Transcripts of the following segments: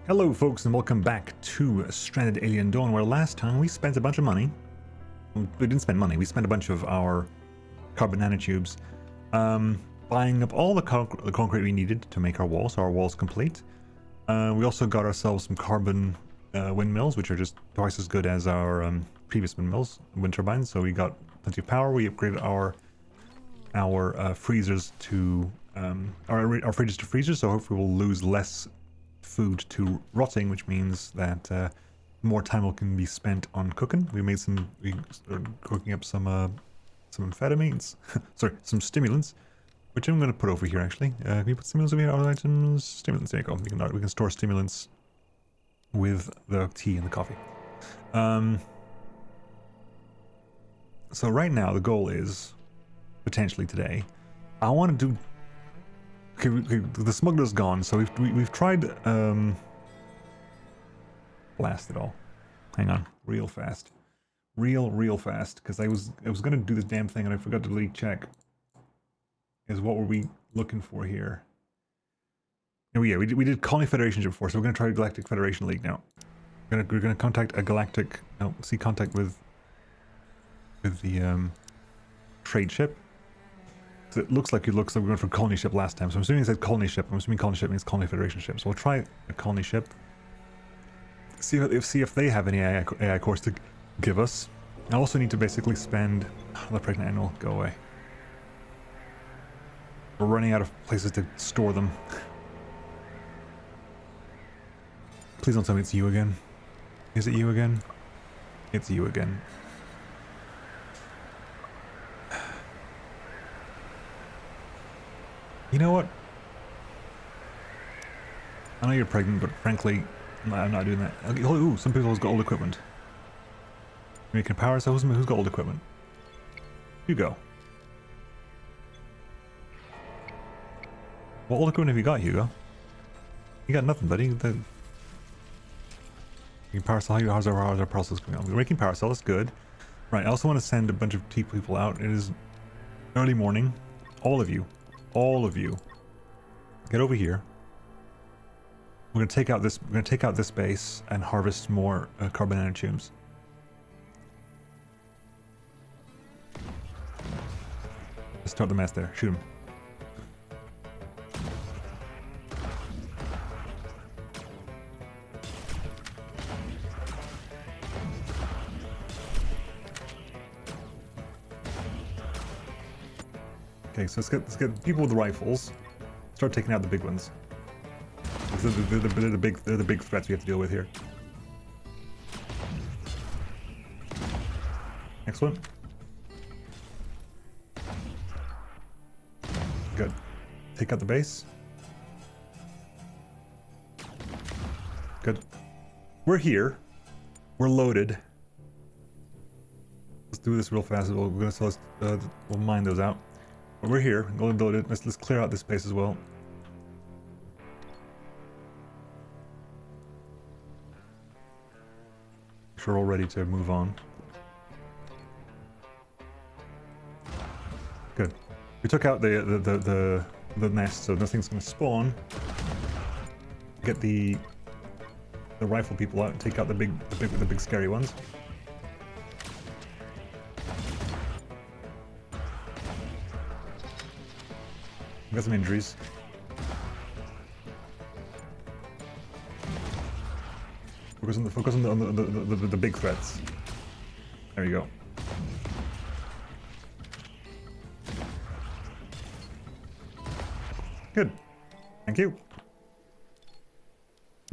Hello folks and welcome back to Stranded Alien Dawn, where last time we spent a bunch of money. We didn't spend money, we spent a bunch of our carbon nanotubes buying up all the concrete we needed to make our walls, so our walls complete. We also got ourselves some carbon windmills, which are just twice as good as our previous windmills, wind turbines, so we got plenty of power. We upgraded our freezers to our fridges to freezers, so hopefully we'll lose less food to rotting, which means that more time can be spent on cooking. We started cooking up some amphetamines, sorry, some stimulants, which I'm going to put over here actually. Can we put stimulants over here? Other items, stimulants. There you go. We can store stimulants with the tea and the coffee. So right now the goal is potentially today. I want to do. Okay, the smuggler's gone, so we've tried blast it all. Hang on, real fast, real fast, because I was gonna do this damn thing and I forgot to delete check. Is what were we looking for here? Oh yeah, we did Colony Federation before, so we're gonna try Galactic Federation League now. We're gonna contact a galactic. No, see contact with the trade ship. So it looks like we were going for colony ship last time, so I'm assuming it said colony ship. I'm assuming colony ship means Colony Federation ship. So we'll try a colony ship. See if they have any AI cores to give us. I also need to basically spend the pregnant animal. Go away. We're running out of places to store them. Please don't tell me it's you again. Is it you again? It's you again. You know what? I know you're pregnant, but frankly, I'm not doing that. Okay, ooh, some people have got old equipment. We can power ourselves. Who's got old equipment? Hugo. What old equipment have you got, Hugo? You got nothing, buddy. You can power cell. How's our process going on? We're making power cell. That's good. Right. I also want to send a bunch of people out. It is early morning. All of you, get over here. We're gonna take out this. We're gonna take out this base and harvest more carbon nanotubes. Let's start the mess there. Shoot him. Okay, so let's get people with rifles. Start taking out the big ones. They're the big threats we have to deal with here. Excellent. Good. Take out the base. Good. We're here. We're loaded. Let's do this real fast. We'll mine those out. But we're here. We'll load it. Let's clear out this space as well. We're all ready to move on. Good. We took out the nest, so nothing's going to spawn. Get the rifle people out and take out the big scary ones. We got some injuries. Focus on the big threats. There you go. Good. Thank you.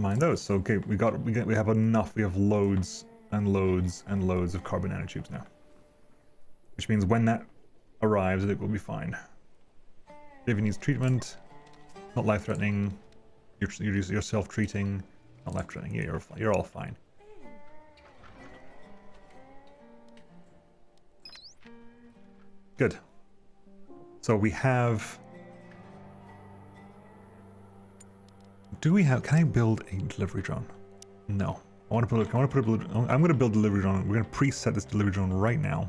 Mind those. So okay, we have enough. We have loads and loads and loads of carbon nanotubes now. Which means when that arrives, it will be fine. David needs treatment. Not life-threatening. You're self-treating. Not life-threatening. Yeah, you're all fine. Good. So we have. Can I build a delivery drone? No. I'm going to build a delivery drone. We're going to preset this delivery drone right now.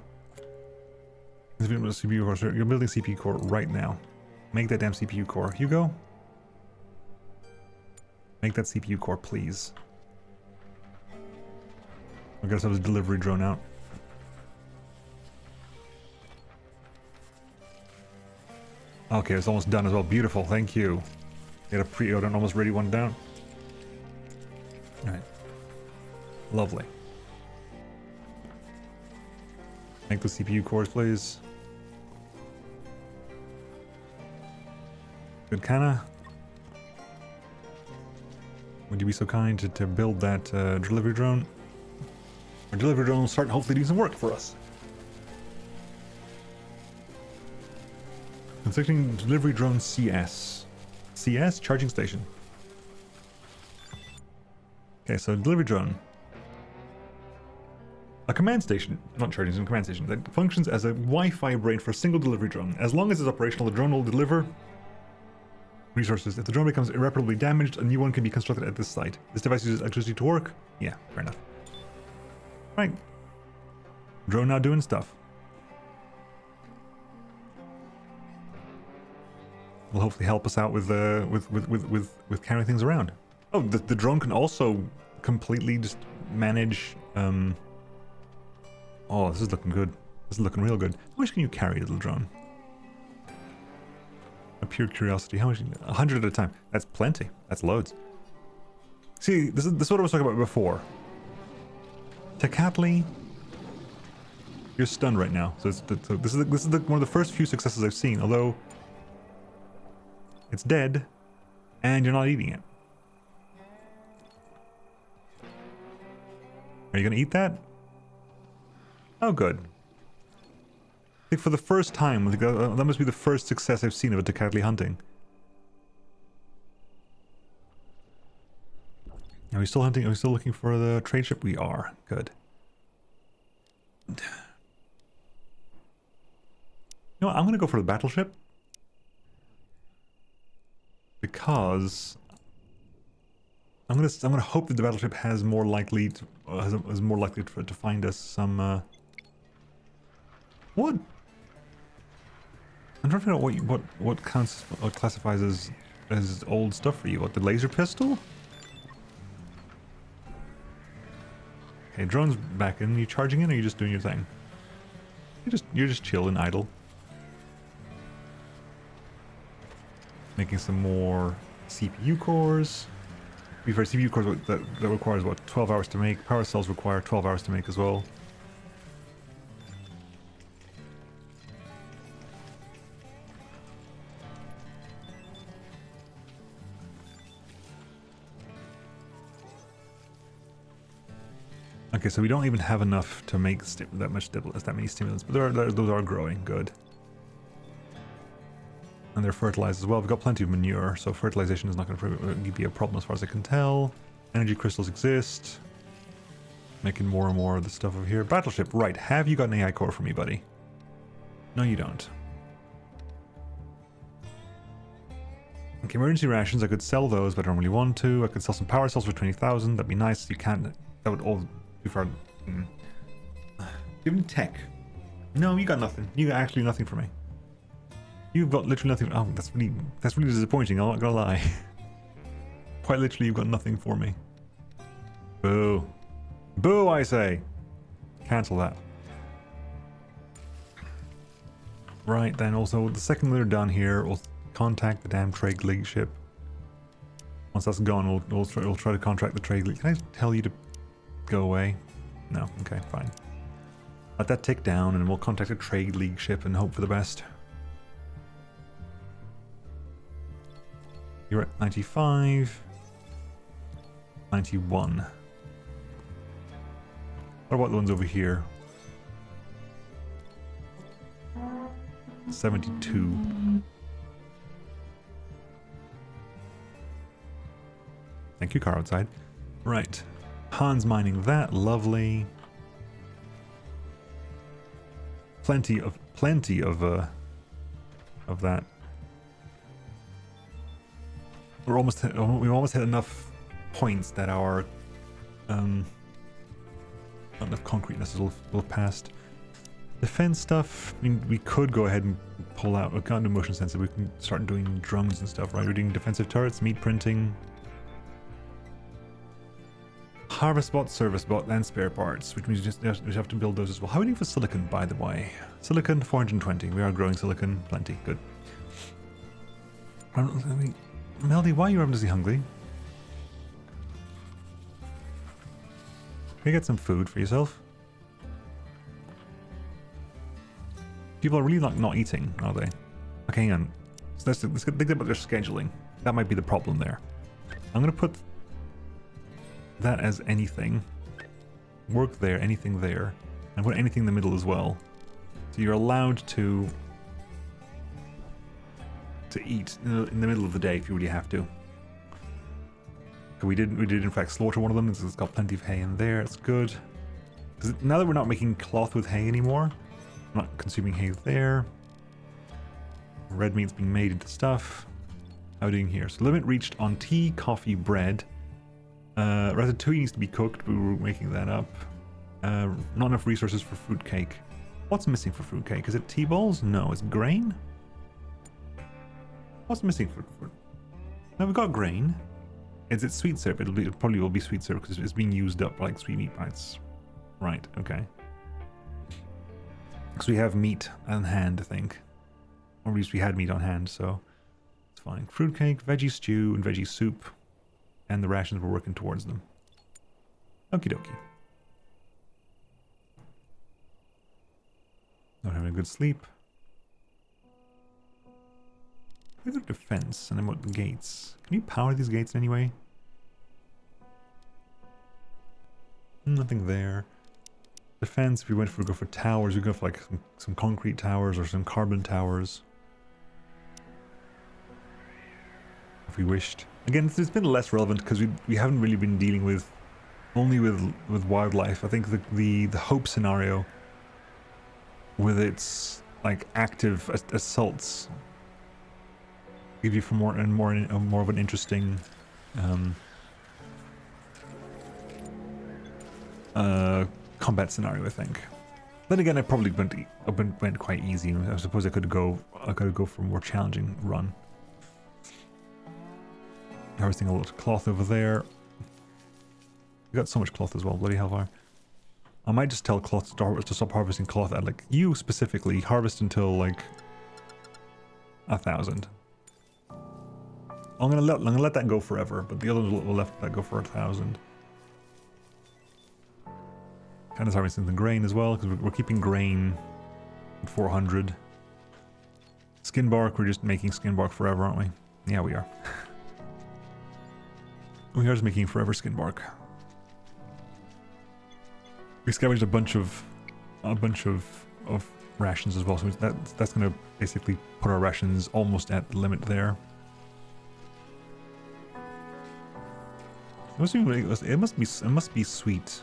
You're building a CPU core right now. Make that damn CPU core. Hugo? Make that CPU core, please. I guess I was a delivery drone out. Okay, it's almost done as well. Beautiful, thank you. Get a pre-order and almost ready one down. Alright. Lovely. Make the CPU cores, please. Good, Kana. Would you be so kind to build that delivery drone? Our delivery drone will start hopefully doing some work for us. Constructing delivery drone CS. CS? Charging station. Okay, so delivery drone. A command station, not charging station, command station, that functions as a Wi-Fi brain for a single delivery drone. As long as it's operational, the drone will deliver resources. If the drone becomes irreparably damaged, a new one can be constructed at this site. This device uses electricity to work? Yeah, fair enough. Right. Drone now doing stuff. Will hopefully help us out with carrying things around. Oh, the drone can also completely just manage. Oh, this is looking good. This is looking real good. How much can you carry, little drone? A pure curiosity. How much? 100 at a time. That's plenty. That's loads. See, this is what I was talking about before. Tecatli, you're stunned right now. So this is one of the first few successes I've seen. Although it's dead, and you're not eating it. Are you gonna eat that? Oh, good. I think for the first time, that must be the first success I've seen of a Tecatli hunting. Are we still hunting? Are we still looking for the trade ship? We are. Good. You know what? I'm gonna go for the battleship. Because I'm gonna hope that the battleship has more likely to is more likely to find us some what? I'm trying to figure out what classifies as old stuff for you. What, the laser pistol? Okay, drone's back in. Are you charging in, or are you just doing your thing? You're just chilling, idle. Making some more CPU cores. We've heard CPU cores that requires what, 12 hours to make. Power cells require 12 hours to make as well. Okay, so we don't even have enough to make that many stimulants, but those are growing. Good. And they're fertilized as well. We've got plenty of manure, so fertilization is not going to be a problem as far as I can tell. Energy crystals exist. Making more and more of the stuff over here. Battleship, right. Have you got an AI core for me, buddy? No, you don't. Okay, emergency rations. I could sell those, but I don't really want to. I could sell some power cells for 20,000. That'd be nice. You can't. That would all be far. Give me tech. No, you got nothing. You got actually nothing for me. You've got literally nothing. Oh, that's really disappointing. I'm not gonna lie. Quite literally, you've got nothing for me. Boo. Boo, I say. Cancel that. Right, then also, the second they're done here, we'll contact the damn trade league ship. Once that's gone, we'll try to contract the trade league. Can I tell you to go away? No? Okay, fine. Let that tick down, and we'll contact a trade league ship and hope for the best. You're at 95. 91. What about the ones over here? 72. Thank you, car outside. Right. Han's mining that. Lovely. Plenty of that. We've almost hit enough points that our not enough concreteness will have passed. Defense stuff. I mean, we could go ahead and pull out. We can't do motion sensor. We can start doing drones and stuff, right? We're doing defensive turrets, meat printing. Harvest bot, service bot, and spare parts, which means we have to build those as well. How are we doing for silicon, by the way? Silicon, 420. We are growing silicon. Plenty. Good. Melody, why are you obviously hungry? Can you get some food for yourself? People are really not eating, are they? Okay, hang on. So let's think about their scheduling. That might be the problem there. I'm going to put that as anything. Work there, anything there. And put anything in the middle as well. So you're allowed to eat in the middle of the day if you really have to. We did in fact slaughter one of them. It's got plenty of hay in there. It's good. Now that we're not making cloth with hay anymore, I'm not consuming hay there. Red meat's being made into stuff. How are we doing here? So limit reached on tea, coffee, bread. Ratatouille needs to be cooked, but we were making that up. Not enough resources for fruitcake. What's missing for fruitcake? Is it tea balls? No, it's grain. What's missing for fruit? No, we've got grain. Is it sweet syrup? It probably will be sweet syrup because it's being used up like sweet meat bites. Right, okay. Because we have meat on hand, I think. Or at least we had meat on hand, so it's fine. Fruitcake, veggie stew, and veggie soup. And the rations we're working towards them. Okie dokie. Not having a good sleep. Look at defense, and then what gates? Can you power these gates in any way? Nothing there. Defense, if we went for go for towers, we go for like some concrete towers or some carbon towers. If we wished. Again, it's been less relevant because we haven't really been dealing with only with wildlife. I think the hope scenario with its like active assaults give you for more of an interesting combat scenario, I think. Then again, I probably went quite easy. I suppose I could go for a more challenging run. Harvesting a lot of cloth over there. We got so much cloth as well, bloody hellfire. I might just tell cloth to stop harvesting cloth at like you specifically harvest until like 1,000. I'm gonna let that go forever, but the others will let that go for 1,000. Kind of harvesting the grain as well, because we're keeping grain at 400. Skin bark, we're just making skin bark forever, aren't we? Yeah, we are. We are just making forever skin bark. We scavenged a bunch of rations as well, so that's gonna basically put our rations almost at the limit there. It must be sweet.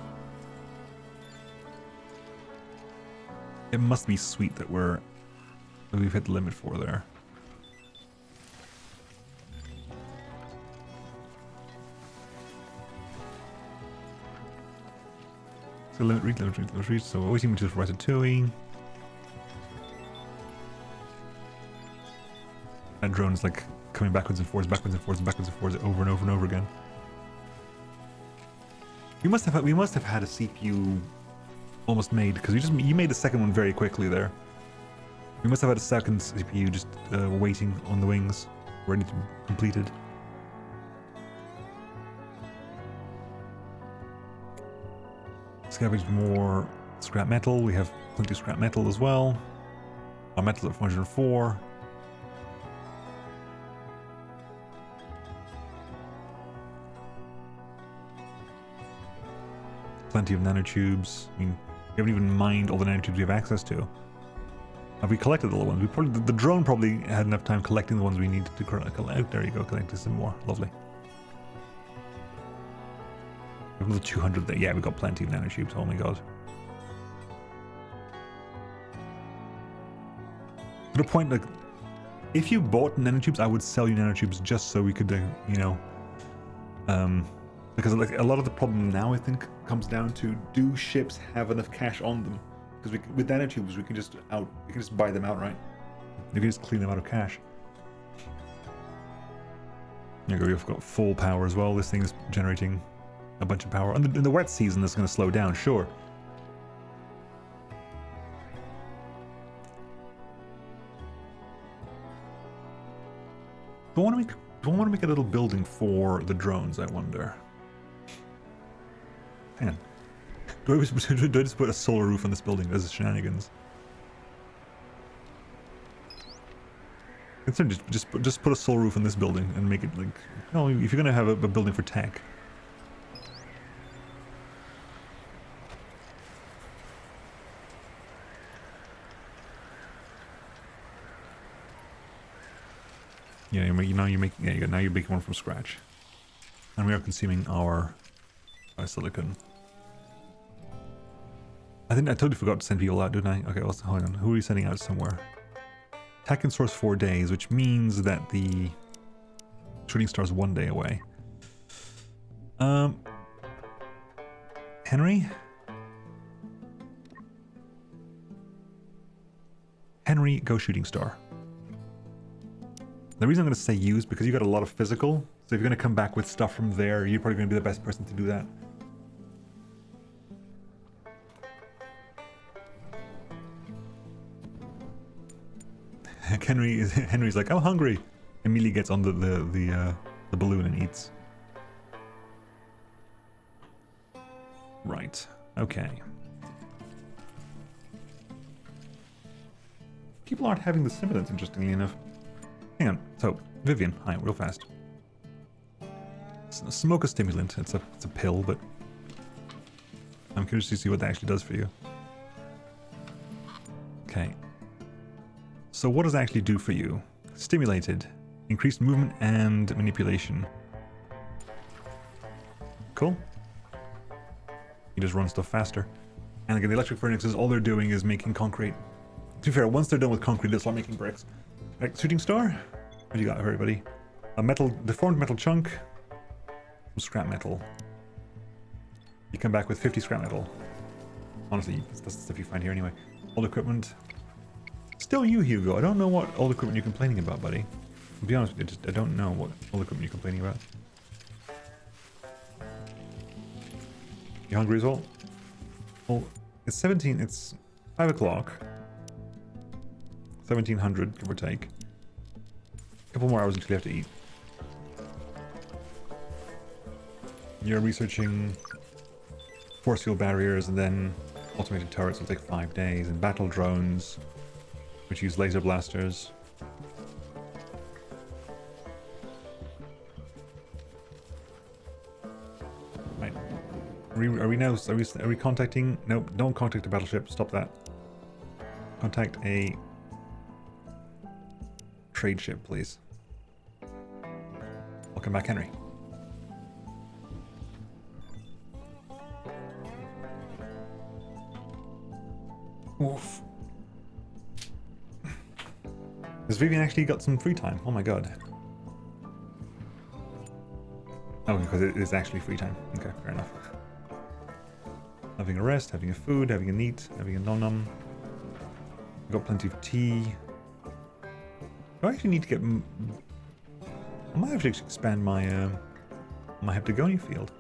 It must be sweet that we've hit the limit for there. So limit reach. So we're waiting to Ratatouille. That drone is like coming backwards and forwards over and over and over again. We must have had a CPU almost made, because you made the second one very quickly there. We must have had a second CPU just waiting on the wings, ready to be completed. Scavenge more scrap metal. We have plenty of scrap metal as well. Our metal at 404. Plenty of nanotubes. I mean, we haven't even mined all the nanotubes we have access to. Have we collected all the ones? The drone probably had enough time collecting the ones we needed to collect. There you go, collecting some more. Lovely. We have another 200 there. Yeah, we got plenty of nanotubes. Oh my god. To the point, like, if you bought nanotubes, I would sell you nanotubes just so we could, because like a lot of the problem now, I think, comes down to, do ships have enough cash on them? Because with nanotubes, we can just buy them outright. You can just clean them out of cash. There you go. We've got full power as well. This thing is generating a bunch of power. In the wet season, it's going to slow down, sure. Do I want to make a little building for the drones, I wonder? Hang on. Do I just put a solar roof on this building as shenanigans? Consider just put a solar roof on this building and make it like... No, if you're going to have a building for tech. Yeah, now you're making one from scratch. And we are consuming our silicon. I think I totally forgot to send people out, didn't I? Okay, hold on. Who are we sending out somewhere? Attack and source 4 days, which means that the shooting star is 1 day away. Henry? Henry, go shooting star. The reason I'm going to say use, because you got a lot of physical, so if you're going to come back with stuff from there, you're probably going to be the best person to do that. Henry's like, I'm hungry. Immediately gets on the balloon and eats. Right. Okay. People aren't having the stimulants, interestingly enough. Hang on. So, Vivian, hi, real fast. Smoke a stimulant. It's a pill, but I'm curious to see what that actually does for you. Okay. So what does it actually do for you? Stimulated. Increased movement and manipulation. Cool. You just run stuff faster. And again, the electric furnaces, all they're doing is making concrete. To be fair, once they're done with concrete, they'll start making bricks. Right, shooting star? What do you got, everybody? A deformed metal chunk. Some scrap metal. You come back with 50 scrap metal. Honestly, that's the stuff you find here anyway. Old equipment. Still you, Hugo. I don't know what old equipment you're complaining about, buddy. To be honest with you, I don't know what old equipment you're complaining about. You hungry as well? Well, it's 17, it's 5 o'clock. 1700, give or take. A couple more hours until you have to eat. You're researching force field barriers, and then automated turrets will take 5 days, and battle drones, which use laser blasters. Right. Are we contacting? Nope, don't contact the battleship. Stop that. Contact a trade ship, please. Welcome back, Henry. Oof. Has Vivian actually got some free time? Oh my god. Oh, because it is actually free time. Okay, fair enough. Having a rest, having a food, having a neat, having a nom-nom. Got plenty of tea. Do I actually need to get... I might have to expand my my heptagonia field.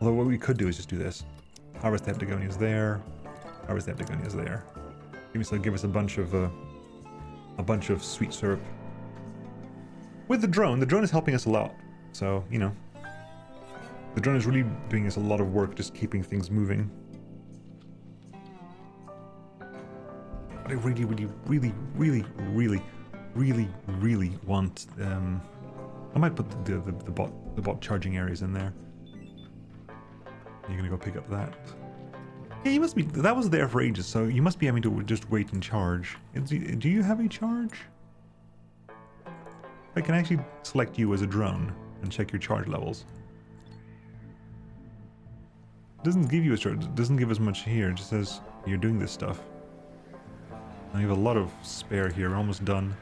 Although what we could do is just do this. Harvest the heptagonias there. Harvest the heptagonias there. Give us a bunch of sweet syrup. With the drone is helping us a lot. So, you know. The drone is really doing us a lot of work just keeping things moving. But I really want... I might put the bot charging areas in there. You're gonna go pick up that. Yeah, you must be... That was there for ages, so you must be having to just wait and charge. Do you have a charge? I can actually select you as a drone and check your charge levels. It doesn't give you a charge. It doesn't give us much here. It just says you're doing this stuff. And you have a lot of spare here. We're almost done.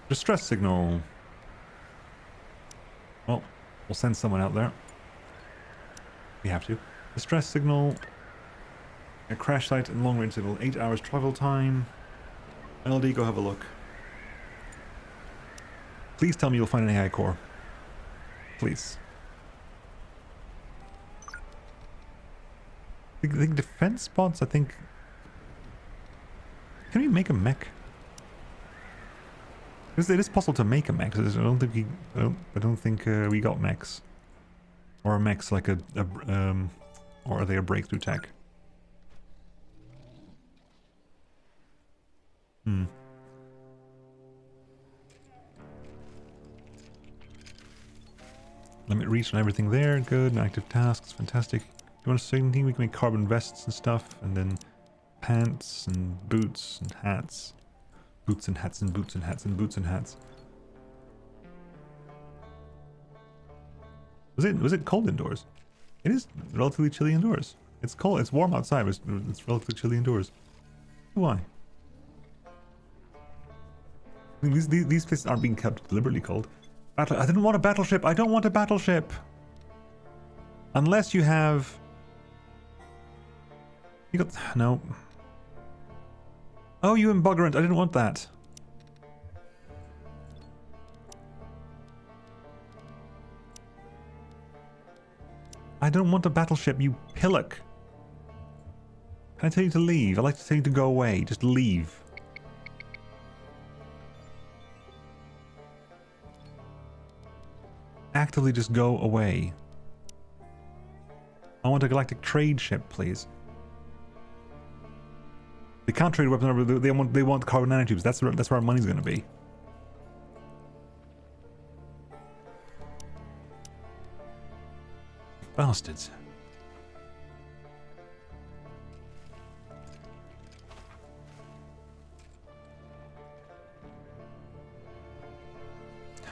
Distress signal. Well, we'll send someone out there. We have to. Distress signal. A crash site and long range signal. 8 hours travel time. LD, go have a look. Please tell me you'll find an AI core. Please. The defense spots, I think... Can we make a mech? Because it is possible to make a mech. I don't think we got mechs. Or a mech's like or are they a breakthrough tech? Hmm. Limit reach on everything there. Good. Active tasks. Fantastic. Do you want to say anything? We can make carbon vests and stuff. And then pants and boots and hats. Boots and hats and boots and hats and boots and hats. Was it cold indoors? It is relatively chilly indoors. It's cold. It's warm outside, but it's relatively chilly indoors. Why? I mean, these places aren't being kept deliberately cold. I didn't want a battleship. I don't want a battleship. Unless you have... You got... No. Oh, you embuggerant. I didn't want that. I don't want a battleship, you pillock. Can I tell you to leave? I'd like to tell you to go away. Just leave. Actively just go away. I want a galactic trade ship, please. They can't trade weapons. They want carbon nanotubes. That's where our money's going to be. Bastards.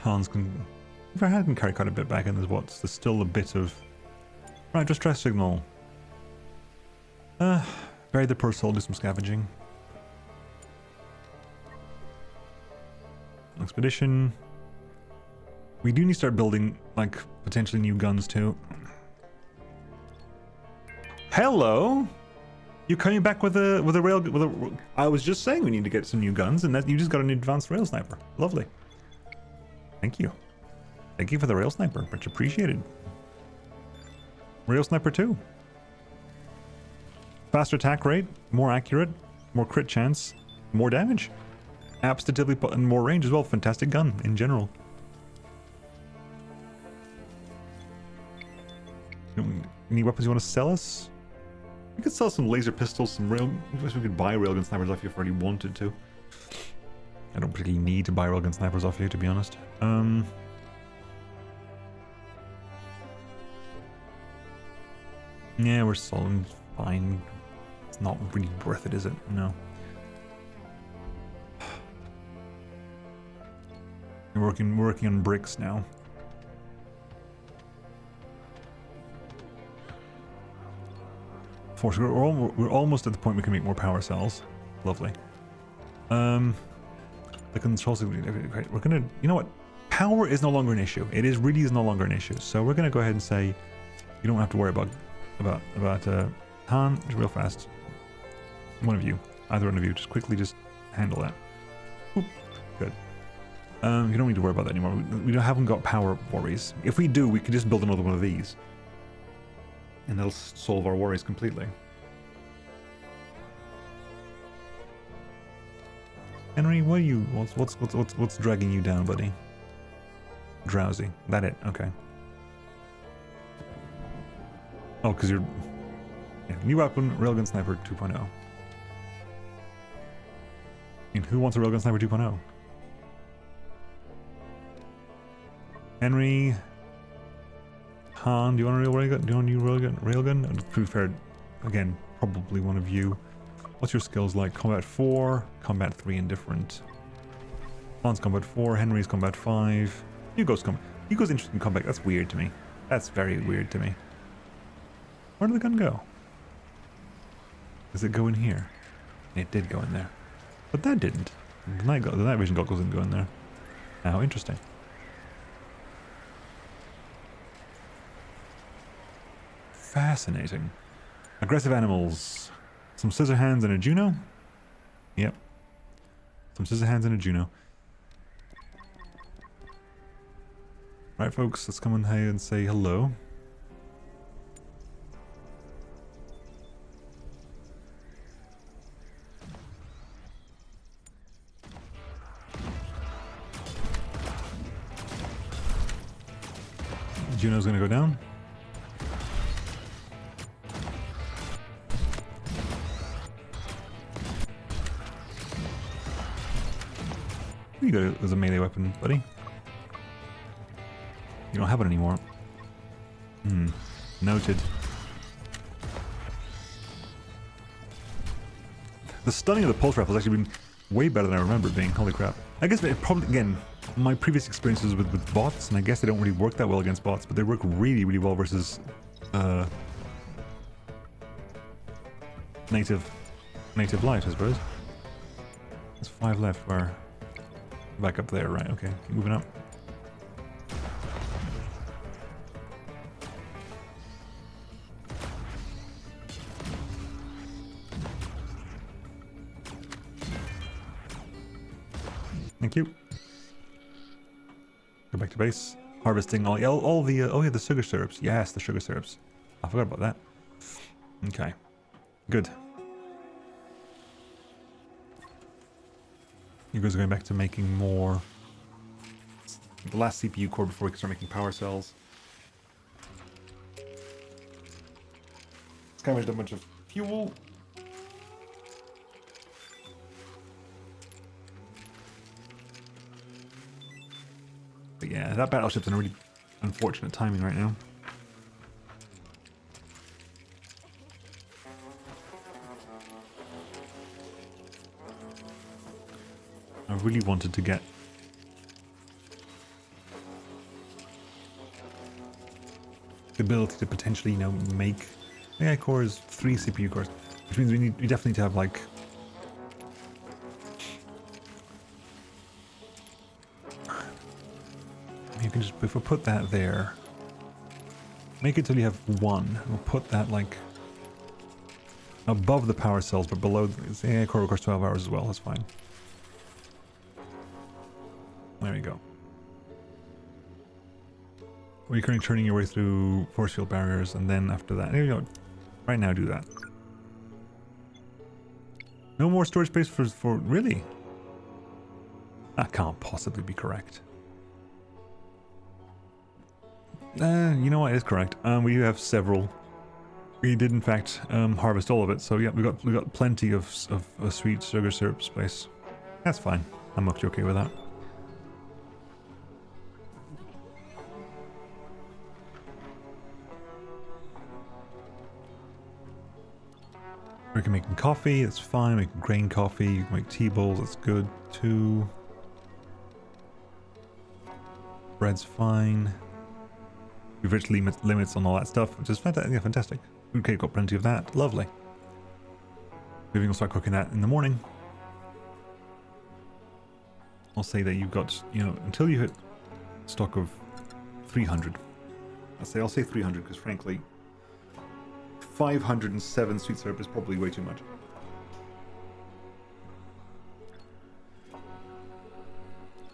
Hans can... If I had can carry quite a bit back in, there's still a bit of... Right, distress signal. Bury the poor soul, do some scavenging. Expedition. We do need to start building, like, potentially new guns too. Hello? You coming back with a rail? I was just saying we need to get some new guns, and that you just got an advanced rail sniper. Lovely. Thank you. Thank you for the rail sniper. Much appreciated. Rail sniper 2. Faster attack rate, more accurate, more crit chance, more damage. Absolutely, and more range as well. Fantastic gun in general. Any weapons you want to sell us? We could sell some laser pistols, some rail... I guess we could buy railgun snipers off you if you already wanted to. I don't particularly need to buy railgun snipers off you, to be honest. Yeah, we're selling fine. It's not really worth it, is it? No. We're working on bricks now. We're almost at the point we can make more power cells. Lovely. The control signal. Great. We're gonna. You know what? Power is no longer an issue. It really is no longer an issue. So we're gonna go ahead and say, you don't have to worry about Han. Real fast. One of you, either one of you, just quickly handle that. Oop. Good. You don't need to worry about that anymore. We haven't got power worries. If we do, we could just build another one of these. And that'll solve our worries completely. Henry, what are you? What's dragging you down, buddy? Drowsy. That it? Okay. Oh, because you're... Yeah, new weapon, Railgun Sniper 2.0. And who wants a Railgun Sniper 2.0? Henry... Han, do you want a railgun? Do you want a new railgun? To be fair, again, probably one of you. What's your skills like? Combat 4, Combat 3 indifferent. Han's Combat 4, Henry's Combat 5. Hugo's interested in combat. That's weird to me. That's very weird to me. Where did the gun go? Does it go in here? It did go in there. But that didn't. The night vision goggles didn't go in there. How interesting. Fascinating. Aggressive animals. Some scissor hands and a Juno. Yep. Some scissor hands and a Juno. Right, folks, let's come in here and say hello. Juno's gonna go down. You got it as a melee weapon, buddy. You don't have it anymore. Noted. The stunning of the pulse rifle has actually been way better than I remember it being. Holy crap. I guess it probably, again, my previous experiences with bots, and I guess they don't really work that well against bots, but they work really, really well versus native light, I suppose. There's 5 left. Where? Back up there, right? Okay, keep moving up. Thank you. Go back to base. Harvesting all the oh yeah, the sugar syrups. Yes, the sugar syrups. I forgot about that. Okay, good. You guys are going back to making more. The last CPU core before we can start making power cells. Scavenged a bunch of fuel. But yeah, that battleship's in a really unfortunate timing right now. I really wanted to get the ability to potentially, you know, make AI cores 3 CPU cores, which means we definitely need to have like you can just, if we put that there, make it till you have 1. We'll put that like above the power cells, but below the AI core requires 12 hours as well. That's fine. There we go. We're currently turning your way through force field barriers, and then after that, there you go. Right now, do that. No more storage space for really? That can't possibly be correct. You know what? It is correct. We do have several. We did in fact harvest all of it, so yeah, we got plenty of sweet sugar syrup space. That's fine. I'm actually okay with that. We can make coffee, that's fine. Make grain coffee, you can make tea bowls, that's good too. Bread's fine. We've reached limits on all that stuff, which is fantastic. Yeah, fantastic. Okay, got plenty of that. Lovely. Maybe we'll start cooking that in the morning. I'll say that you've got, you know, until you hit stock of 300. I'll say 300 because frankly, 507 sweet syrup is probably way too much.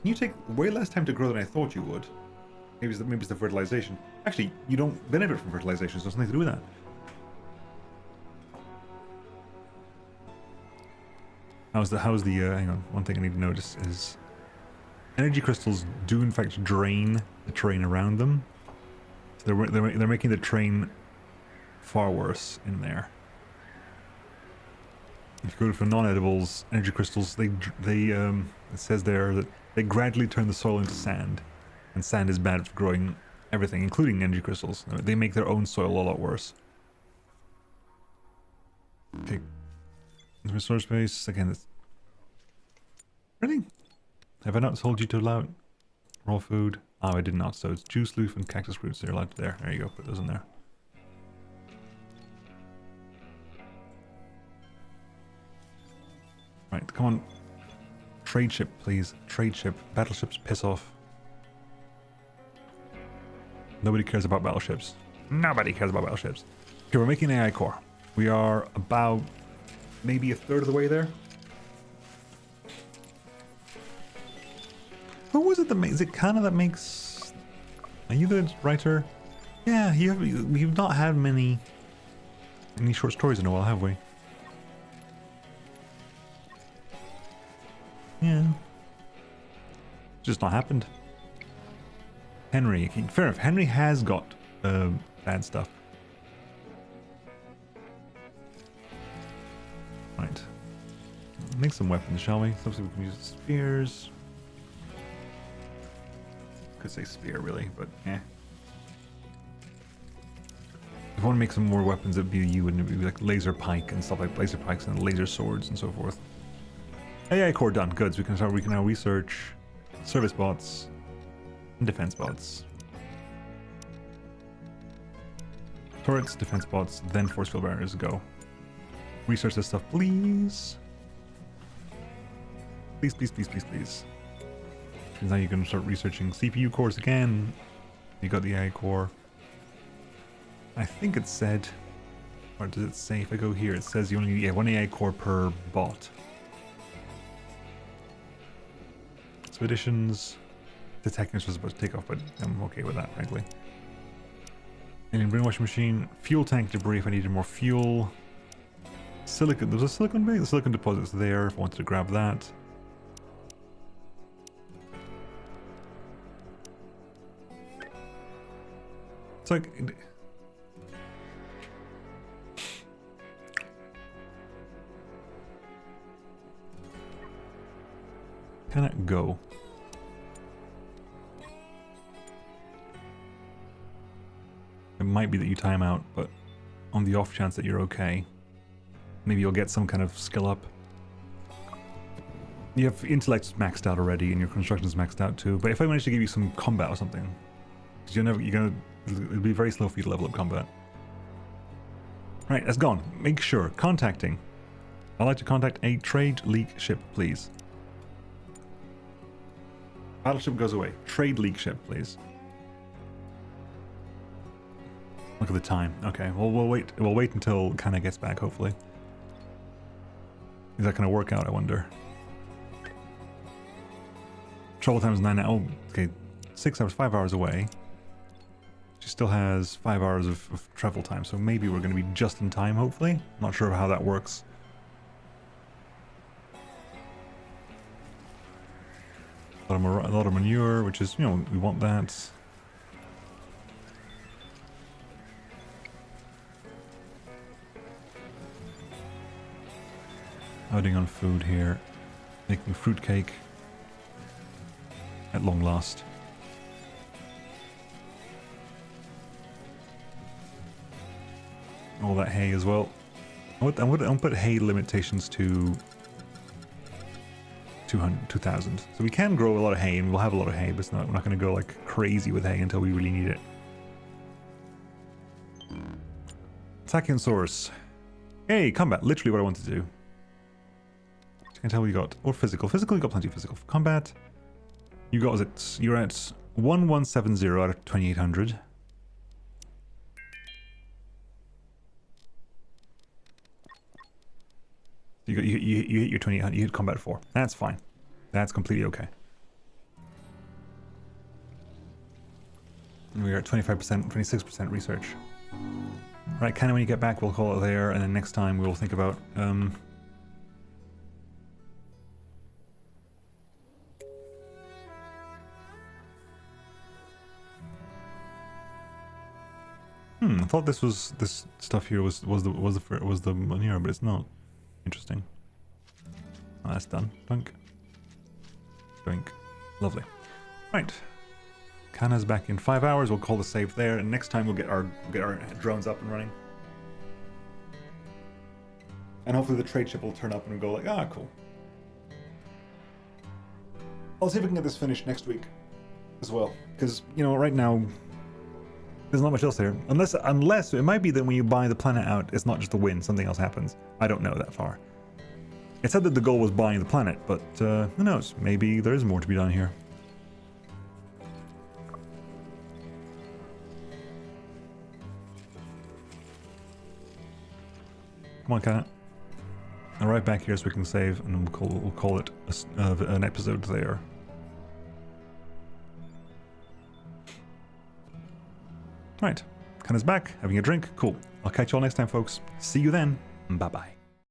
You take way less time to grow than I thought you would. Maybe it's the fertilization. Actually, you don't benefit from fertilization, so it's nothing to do with that. How's the hang on, one thing I need to notice is energy crystals do in fact drain the terrain around them. So they're making the terrain far worse in there. If you go for non-edibles, energy crystals, it says there that they gradually turn the soil into sand, and sand is bad for growing everything, including energy crystals. They make their own soil a lot worse. Okay, resource base again. Really? Have I not told you to allow it? Raw food? Oh, I did not. So it's juice leaf and cactus roots. They're allowed there. There you go. Put those in there. Right, come on. Trade ship, please. Trade ship. Battleships, piss off. Nobody cares about battleships. Nobody cares about battleships. Okay, we're making an AI core. We are about maybe a third of the way there. Who was it that makes... Is it Kana that makes... Are you the writer? Yeah, we've not had many short stories in a while, have we? Yeah. Just not happened. Henry. Fair enough. Henry has got bad stuff. Right. Make some weapons, shall we? So we can use spears. Could say spear, really, but eh. If I want to make some more weapons, it'd be you, and it'd be like laser pike and stuff like laser pikes and laser swords and so forth. AI core done. Good. So we can now research service bots and defense bots. Turrets, defense bots, then force field barriers. Go. Research this stuff, please. Please, please, please, please, please. Because now you can start researching CPU cores again. You got the AI core. I think it said, or does it say, if I go here, it says you only need one AI core per bot. Expeditions. The technics was supposed to take off, but I'm okay with that, frankly. Alien brainwashing machine. Fuel tank debris if I needed more fuel. Silicon. There was a silicon bay. The silicon deposit's there if I wanted to grab that. It's like... Can it go? It might be that you time out, but on the off chance that you're okay, maybe you'll get some kind of skill up. You have intellect maxed out already, and your construction's maxed out too. But if I manage to give you some combat or something, because it'll be very slow for you to level up combat. Right, that's gone. Make sure contacting. I'd like to contact a trade league ship, please. Battleship goes away. Trade league ship, please. Look at the time. Okay, well we'll wait. We'll wait until Kana gets back. Hopefully, is that going to work out? I wonder. Travel time is 9 hours. Oh, okay, 6 hours, 5 hours away. She still has 5 hours of travel time, so maybe we're going to be just in time. Hopefully, not sure how that works. A lot of manure, which is, we want that. Outing on food here. Making fruitcake. At long last. All that hay as well. I'm gonna put hay limitations to 2,000. So we can grow a lot of hay, and we'll have a lot of hay, but we're not going to go like crazy with hay until we really need it. Attacking source. Hey, combat. Literally what I want to do. I can tell what you got. Or physical. Physical, you got plenty of physical. Combat. You got, you're at 1170 out of 2800. You hit your 2800. You hit combat 4. That's fine. That's completely okay. And we are at 25%, 26% research. Right, kind of when you get back, we'll call it there, and then next time we'll think about I thought this stuff here was the manure, but it's not. Interesting. Oh, that's done. Dunk. Drink. Lovely. Right. Kana's back in 5 hours. We'll call the save there, and next time we'll get our drones up and running. And hopefully the trade ship will turn up and we'll go like, ah, cool. I'll see if we can get this finished next week as well, because right now there's not much else there. Unless it might be that when you buy the planet out, it's not just the win, something else happens. I don't know that far. It said that the goal was buying the planet, but who knows? Maybe there is more to be done here. Come on, Cat. I'll right back here so we can save, and we'll call it an episode there. Right, Kana's back, having a drink. Cool. I'll catch you all next time, folks. See you then. Bye-bye.